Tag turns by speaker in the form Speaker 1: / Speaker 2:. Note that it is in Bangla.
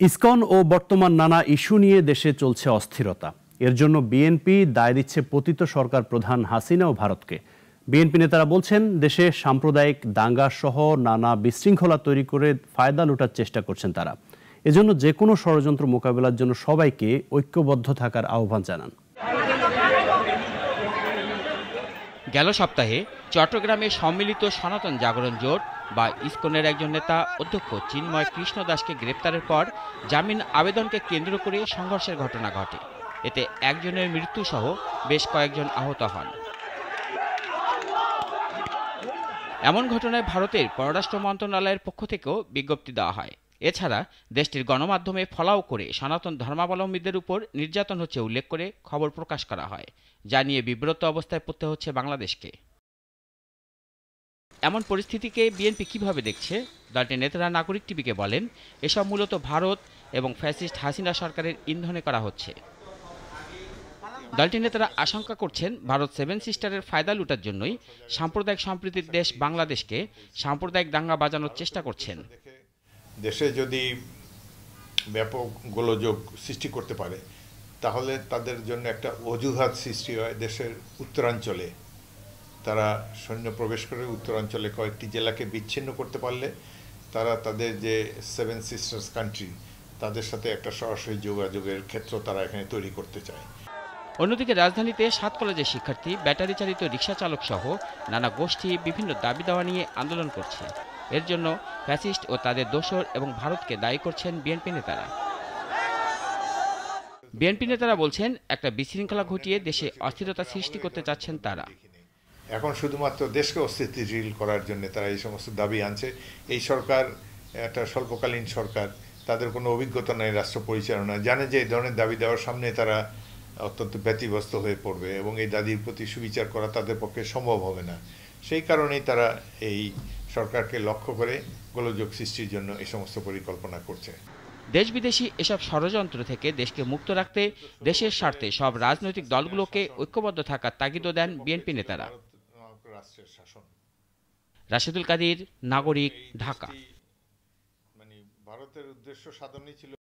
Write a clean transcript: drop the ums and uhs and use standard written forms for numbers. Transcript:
Speaker 1: ইসকন ও বর্তমান নানা ইস্যু নিয়ে দেশে চলছে অস্থিরতা। এর জন্য বিএনপি দায় দিচ্ছে পতিত সরকার প্রধান হাসিনা ও ভারতকে। বিএনপি নেতারা বলছেন, দেশে সাম্প্রদায়িক দাঙ্গা সহ নানা বিশৃঙ্খলা তৈরি করে ফায়দা লুটার চেষ্টা করছেন তারা। এজন্য যে কোনো ষড়যন্ত্র মোকাবেলার জন্য সবাইকে ঐক্যবদ্ধ থাকার আহ্বান জানান।
Speaker 2: গেল সপ্তাহে চট্টগ্রামে সম্মিলিত সনাতন জাগরণ জোট বা ইসকনের একজন নেতা অধ্যক্ষ চিন্ময় কৃষ্ণ দাসকে গ্রেপ্তারের পর জামিন আবেদনকে কেন্দ্র করে সংঘর্ষের ঘটনা ঘটে। এতে একজনের মৃত্যুসহ বেশ কয়েকজন আহত হন। এমন ঘটনায় ভারতের পররাষ্ট্র মন্ত্রণালয়ের পক্ষ থেকেও বিজ্ঞপ্তি দেওয়া হয়। এছাড়া দেশটির গণমাধ্যমে ফলাও করে সনাতন ধর্মাবলম্বীদের উপর নির্যাতন হচ্ছে উল্লেখ করে খবর প্রকাশ করা হয়, যা নিয়ে বিব্রত অবস্থায় পড়তে হচ্ছে বাংলাদেশকে। এমন পরিস্থিতিকে বিএনপি কিভাবে দেখছে? দলটির নেতারা নাগরিক টিভিকে বলেন, এসব মূলত ভারত এবং ফ্যাসিস্ট হাসিনা সরকারের ইন্ধনে করা হচ্ছে। দলটির নেতারা আশঙ্কা করছেন, ভারত সেভেন সিস্টারের ফায়দা লুটার জন্যই সাম্প্রদায়িক সম্প্রীতির দেশ বাংলাদেশকে সাম্প্রদায়িক দাঙ্গা বাজানোর চেষ্টা করছেন।
Speaker 3: দেশে যদি ব্যাপক গোলযোগ সৃষ্টি করতে পারে, তাহলে তাদের জন্য একটা অজুহাত সৃষ্টি হয়। দেশের উত্তরাঞ্চলে তারা সৈন্য প্রবেশ করে উত্তরাঞ্চলে কয়েকটি জেলাকে বিচ্ছিন্ন করতে পারলে তারা তাদের যে সেভেন সিস্টার্স কান্ট্রি, তাদের সাথে একটা সরাসরি যোগাযোগের ক্ষেত্র তারা এখানে তৈরি করতে চায়।
Speaker 2: অন্যদিকে রাজধানীতে 7 কলেজের শিক্ষার্থী, ব্যাটারি চালিত রিকশা চালক সহ নানা গোষ্ঠী বিভিন্ন দাবি দাওয়া নিয়ে আন্দোলন করছে। এর জন্য ফ্যাসিস্ট ও তাদের দোসর এবং ভারতকে দায়ী করছেন বিএনপি নেতারা। বিএনপি নেতারা বলছেন, একটা বিশৃঙ্খলা ঘটিয়ে দেশে অস্থিরতা সৃষ্টি করতে চাচ্ছেন তারা।
Speaker 3: এখন শুধুমাত্র দেশকে অস্থিতিশীল করার জন্য তারা এই সমস্ত দাবি আনছে। এই সরকার একটা স্বল্পকালীন সরকার, তাদের কোনো অভিজ্ঞতা নেই রাষ্ট্র পরিচালনা, জানে যে এই ধরনের দাবি দেওয়ার সামনে তারা অত্যন্ত ব্যতিব্যস্ত হয়ে পড়বে এবং এই দাবির প্রতি সুবিচার করা তাদের পক্ষে সম্ভব হবে না। সেই কারণেই তারা এই সরকারকে লক্ষ্য করে গোলযোগ সৃষ্টির জন্য এই সমস্ত পরিকল্পনা করছে।
Speaker 2: দেশ বিদেশি এসব ষড়যন্ত্র থেকে দেশকে মুক্ত রাখতে দেশের স্বার্থে সব রাজনৈতিক দলগুলোকে ঐক্যবদ্ধ থাকার তাগিদও দেন বিএনপি নেতারা। রাশেদুল কাদির, নাগরিক, ঢাকা।
Speaker 3: ভারতের উদ্দেশ্য সাধনই ছিল